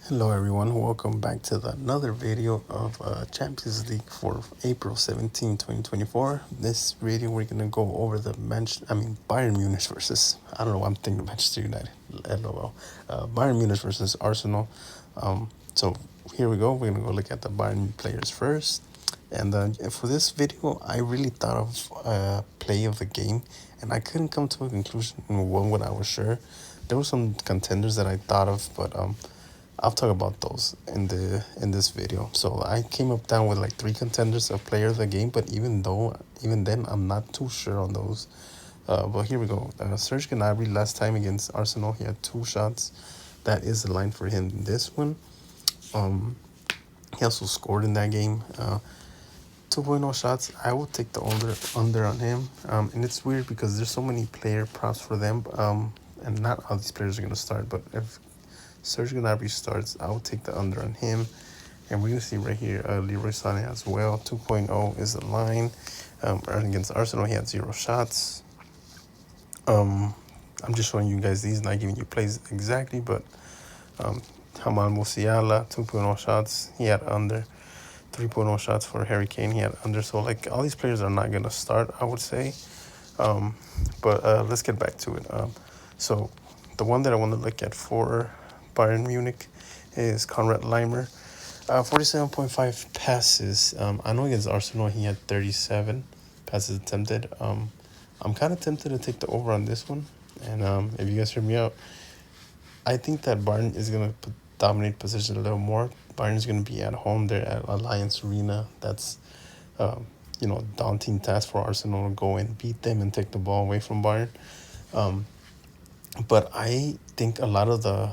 Hello everyone, welcome back to another video of Champions League for April 17, 2024. This video we're gonna go over the Bayern Munich versus, I don't know, I'm thinking Manchester United, LOL. Bayern Munich versus Arsenal. So here we go, we're gonna go look at the Bayern players first. And for this video, I really thought of play of the game, and I couldn't come to a conclusion in one when I was sure. There were some contenders that I thought of, but I'll talk about those in this video. So I came up down with like three contenders of player of the game, but even then I'm not too sure on those. But here we go. Serge Gnabry last time against Arsenal, he had 2 shots. That is the line for him. This one, he also scored in that game. 2.0 shots. I will take the under on him. And it's weird because there's so many player props for them. And not all these players are gonna start, but if Serge Gnabry starts, I will take the under on him. And we're going to see right here, Leroy Sané as well. 2.0 is the line. Against Arsenal, he had 0 shots. I'm just showing you guys these, not giving you plays exactly, but Haman Musiala, 2.0 shots. He had under. 3.0 shots for Harry Kane. He had under. So, like, all these players are not going to start, I would say. But let's get back to it. So, the one that I want to look at for Bayern Munich is Konrad Leimer. 47.5 passes. I know against Arsenal he had 37 passes attempted. I'm kind of tempted to take the over on this one. And if you guys hear me out, I think that Bayern is going to dominate position a little more. Bayern is going to be at home. They're at Alliance Arena. That's, daunting task for Arsenal to go and beat them and take the ball away from Bayern. But I think a lot of the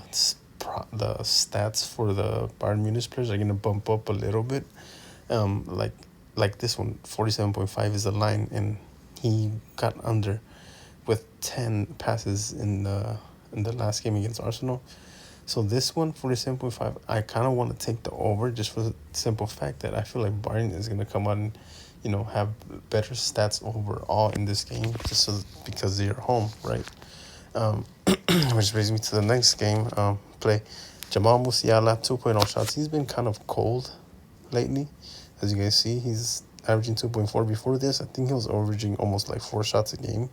stats for the Bayern Munich players are going to bump up a little bit. Like this one, 47.5 is the line, and he got under with 10 passes in the last game against Arsenal. So this one, 47.5, I kind of want to take the over just for the simple fact that I feel like Bayern is going to come out and, have better stats overall in this game because they're home, right? Which brings me to the next game. Play Jamal Musiala, 2.0 shots. He's been kind of cold lately. As you guys see, he's averaging 2.4. Before this, I think he was averaging almost like 4 shots a game.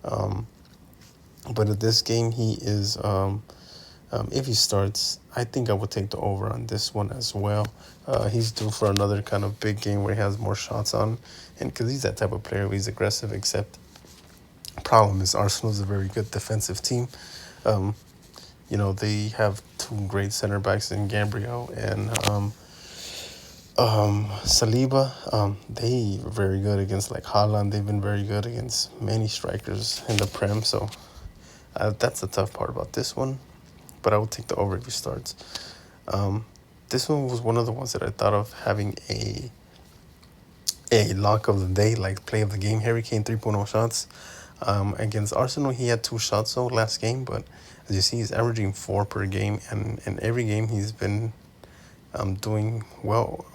But at this game, he is, if he starts, I think I would take the over on this one as well. He's due for another kind of big game where he has more shots on. And because he's that type of player, he's aggressive, except problem is Arsenal's a very good defensive team. They have 2 great center backs in Gabriel and Saliba. They are very good against like Haaland. They've been very good against many strikers in the Prem. So that's the tough part about this one. But I will take the over if he starts. This one was one of the ones that I thought of having a lock of the day, like play of the game. Harry Kane, 3.0 shots. Against Arsenal, he had 2 shots though last game, but as you see, he's averaging 4 per game, and in every game he's been doing well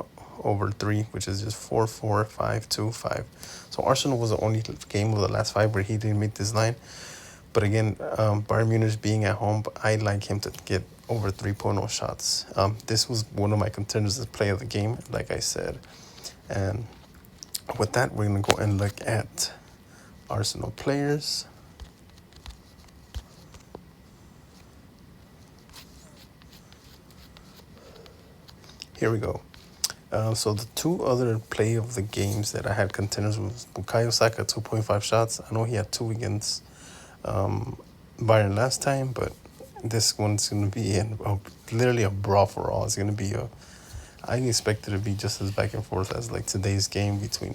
over 3, which is just 4, 4, 5, 2, 5. So Arsenal was the only game of the last 5 where he didn't meet this line. But again, Bayern Munich being at home, I like him to get over 3.0 shots. This was one of my contenders to play of the game, like I said. And with that, we're going to go and look at Arsenal players. Here we go. So the 2 other play of the games that I had contenders was Bukayo Saka, 2.5 shots. I know he had 2 against Bayern last time, but this one's going to be literally a brawl for all. It's going to be I expect it to be just as back and forth as like today's game between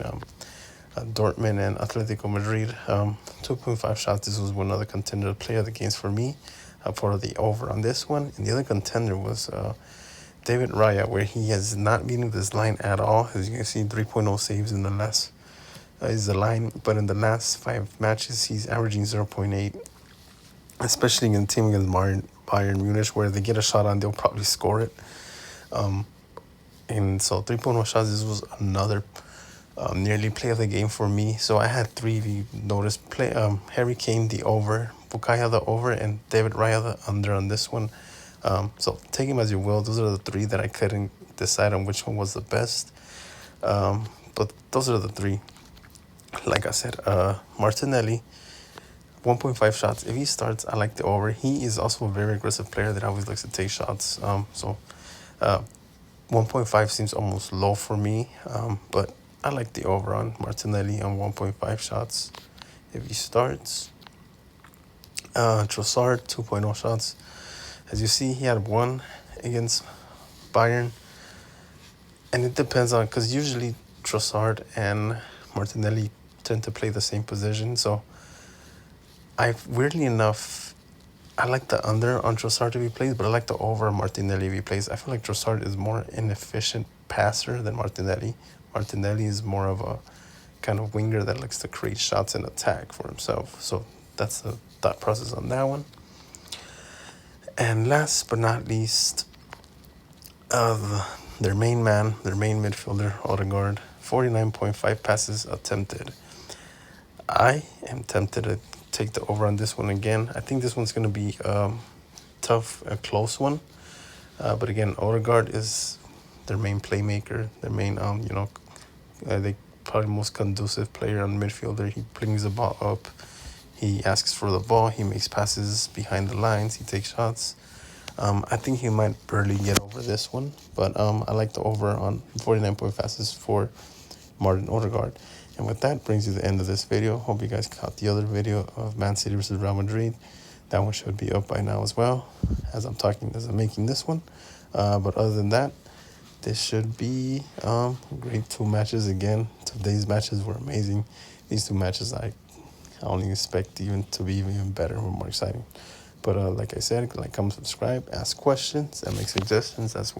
Dortmund and Atletico Madrid. 2.5 shots. This was one other contender player of the games for me for the over on this one. And the other contender was David Raya, where he has not beaten this line at all. As you can see, 3.0 saves in the last is the line. But in the last 5 matches, he's averaging 0.8, especially in a team against Bayern Munich, where they get a shot on, they'll probably score it. And so 3.0 shots, this was another nearly play of the game for me. So I had 3, if you notice, Harry Kane the over, Bukayo the over, and David Raya the under on this one. So take him as you will. Those are the three that I couldn't decide on which one was the best. But those are the three. Like I said, Martinelli, 1.5 shots. If he starts, I like the over. He is also a very aggressive player that always likes to take shots. So 1.5 seems almost low for me, but I like the over on Martinelli on 1.5 shots if he starts. Trossard, 2.0 shots. As you see, he had one against Bayern. And it depends on, because usually Trossard and Martinelli tend to play the same position. So weirdly enough, I like the under on Trossard if he plays, but I like the over on Martinelli if he plays. I feel like Trossard is more an efficient passer than Martinelli. Martinelli is more of a kind of winger that likes to create shots and attack for himself. So that's the thought process on that one. And last but not least, their main man, their main midfielder, Odegaard, 49.5 passes attempted. I am tempted to take the over on this one again. I think this one's going to be tough, a close one. But again, Odegaard is their main playmaker, their main, they probably most conducive player on midfielder. He brings the ball up. He asks for the ball. He makes passes behind the lines. He takes shots. I think he might barely get over this one, but I like the over on 49.5 passes for Martin Odegaard. And with that brings you to the end of this video. Hope you guys caught the other video of Man City versus Real Madrid. That one should be up by now as well, as I'm making this one. But other than that, this should be great two matches again. Today's matches were amazing. These two matches I only expect even to be even better or more exciting. But like I said, like, comment, subscribe, ask questions, and make suggestions as well.